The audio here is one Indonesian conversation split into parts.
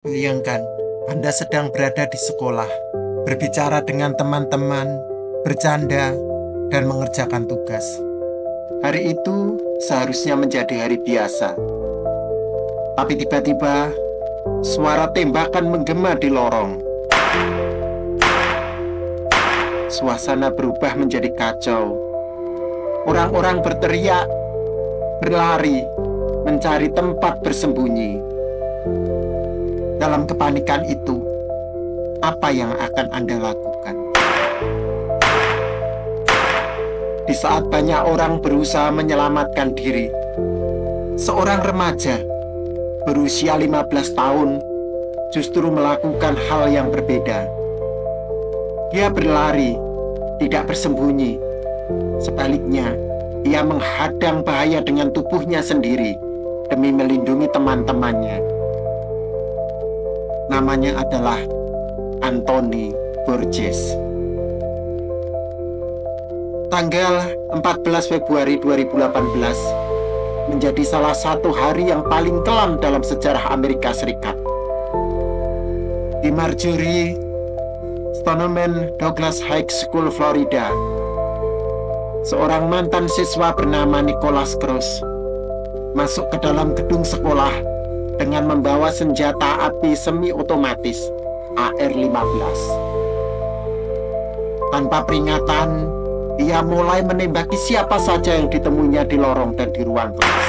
Bayangkan, Anda sedang berada di sekolah, berbicara dengan teman-teman, bercanda, dan mengerjakan tugas. Hari itu seharusnya menjadi hari biasa. Tapi tiba-tiba, suara tembakan menggema di lorong. Suasana berubah menjadi kacau. Orang-orang berteriak, berlari, mencari tempat bersembunyi. Dalam kepanikan itu, apa yang akan Anda lakukan? Di saat banyak orang berusaha menyelamatkan diri, seorang remaja berusia 15 tahun justru melakukan hal yang berbeda. Dia berlari, tidak bersembunyi. Sebaliknya, ia menghadang bahaya dengan tubuhnya sendiri demi melindungi teman-temannya. Namanya adalah Anthony Burgess. Tanggal 14 Februari 2018 menjadi salah satu hari yang paling kelam dalam sejarah Amerika Serikat. Di Marjory Stoneman Douglas High School, Florida, seorang mantan siswa bernama Nicholas Cruz masuk ke dalam gedung sekolah dengan membawa senjata api semi-otomatis AR-15. Tanpa peringatan, ia mulai menembaki siapa saja yang ditemuinya di lorong dan di ruang kelas.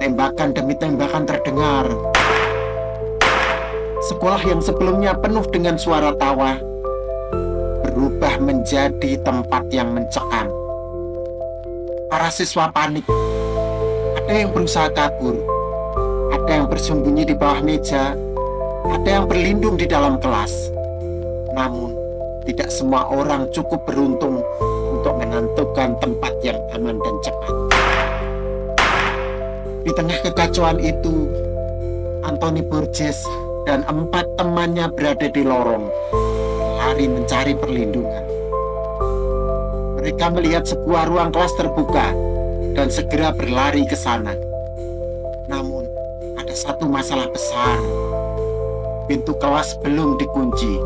Tembakan demi tembakan terdengar. Sekolah yang sebelumnya penuh dengan suara tawa berubah menjadi tempat yang mencekam. Para siswa panik. Ada yang berusaha kabur, ada yang bersembunyi di bawah meja, ada yang berlindung di dalam kelas. Namun, tidak semua orang cukup beruntung untuk menentukan tempat yang aman dan cepat. Di tengah kekacauan itu, Anthony Burgess dan 4 temannya berada di lorong, berlari mencari perlindungan. Mereka melihat sebuah ruang kelas terbuka dan segera berlari ke sana. Namun, ada satu masalah besar. Pintu kelas belum dikunci.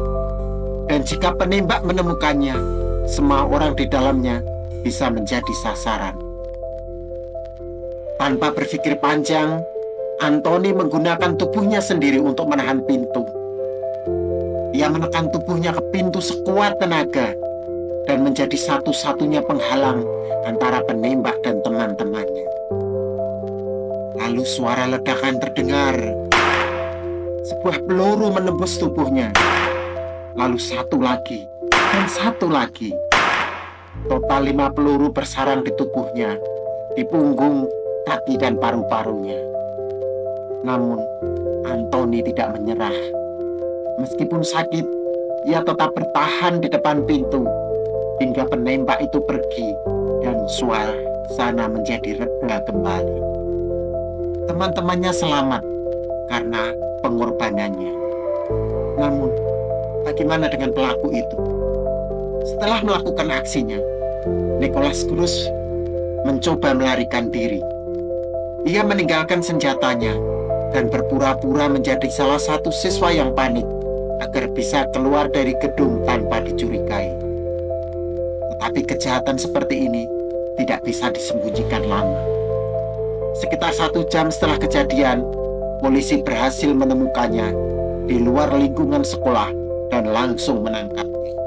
Dan jika penembak menemukannya, semua orang di dalamnya bisa menjadi sasaran. Tanpa berpikir panjang, Anthony menggunakan tubuhnya sendiri untuk menahan pintu. Ia menekan tubuhnya ke pintu sekuat tenaga dan menjadi satu-satunya penghalang antara penembak dan teman-temannya. Lalu suara ledakan terdengar. Sebuah peluru menembus tubuhnya. Lalu satu lagi, dan satu lagi. Total 5 peluru bersarang di tubuhnya, di punggung, kaki, dan paru-parunya. Namun, Anthony tidak menyerah. Meskipun sakit, ia tetap bertahan di depan pintu, hingga penembak itu pergi, dan suasana menjadi reda kembali. Teman-temannya selamat karena pengorbanannya. Namun, bagaimana dengan pelaku itu? Setelah melakukan aksinya, Nicholas Cruz mencoba melarikan diri. Ia meninggalkan senjatanya dan berpura-pura menjadi salah satu siswa yang panik agar bisa keluar dari gedung tanpa dicurigai. Tetapi kejahatan seperti ini tidak bisa disembunyikan lama. Sekitar 1 jam setelah kejadian, polisi berhasil menemukannya di luar lingkungan sekolah dan langsung menangkapnya.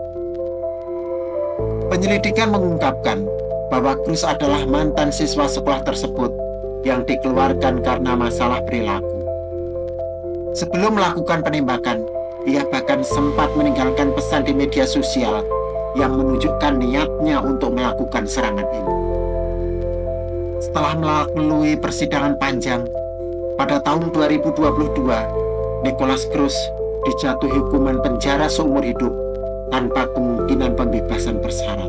Penyelidikan mengungkapkan bahwa Cruz adalah mantan siswa sekolah tersebut yang dikeluarkan karena masalah perilaku. Sebelum melakukan penembakan, ia bahkan sempat meninggalkan pesan di media sosial yang menunjukkan niatnya untuk melakukan serangan ini. Setelah melalui persidangan panjang, pada tahun 2022, Nicholas Cruz dijatuhi hukuman penjara seumur hidup tanpa kemungkinan pembebasan bersyarat.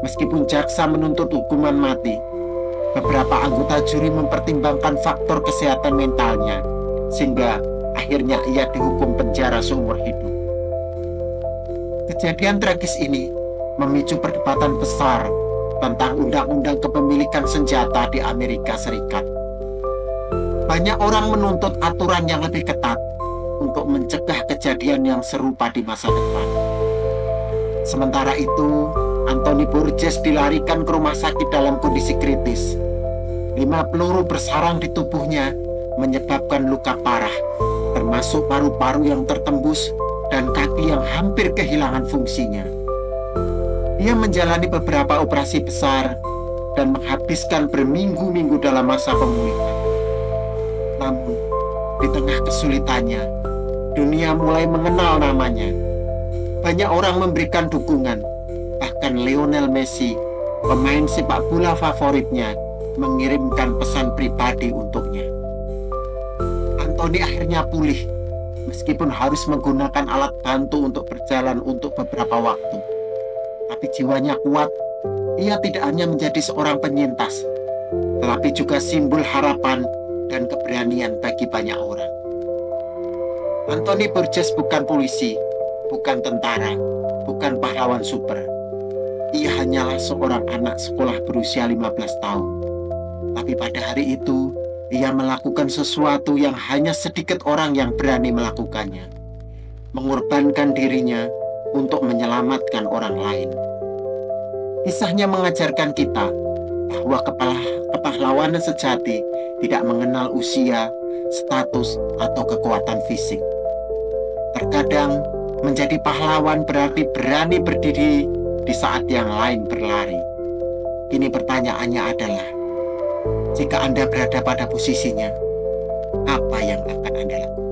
Meskipun jaksa menuntut hukuman mati, beberapa anggota juri mempertimbangkan faktor kesehatan mentalnya, sehingga akhirnya ia dihukum penjara seumur hidup. Kejadian tragis ini memicu perdebatan besar tentang undang-undang kepemilikan senjata di Amerika Serikat. Banyak orang menuntut aturan yang lebih ketat untuk mencegah kejadian yang serupa di masa depan. Sementara itu, Anthony Burgess dilarikan ke rumah sakit dalam kondisi kritis. 5 peluru bersarang di tubuhnya menyebabkan luka parah, termasuk paru-paru yang tertembus dan kaki yang hampir kehilangan fungsinya. Ia menjalani beberapa operasi besar dan menghabiskan berminggu-minggu dalam masa pemulihan. Namun, di tengah kesulitannya, dunia mulai mengenal namanya. Banyak orang memberikan dukungan, bahkan Lionel Messi, pemain sepak bola favoritnya, mengirimkan pesan pribadi untuknya. Anthony akhirnya pulih, meskipun harus menggunakan alat bantu untuk berjalan untuk beberapa waktu. Tapi jiwanya kuat. Ia tidak hanya menjadi seorang penyintas, tetapi juga simbol harapan dan keberanian bagi banyak orang. Anthony Burgess bukan polisi, bukan tentara, bukan pahlawan super. Ia hanyalah seorang anak sekolah berusia 15 tahun. Tapi pada hari itu, ia melakukan sesuatu yang hanya sedikit orang yang berani melakukannya. Mengorbankan dirinya untuk menyelamatkan orang lain. Kisahnya mengajarkan kita bahwa kepahlawanan sejati tidak mengenal usia, status, atau kekuatan fisik. Terkadang menjadi pahlawan berarti berani berdiri di saat yang lain berlari. Kini pertanyaannya adalah, jika Anda berada pada posisinya, apa yang akan Anda lakukan?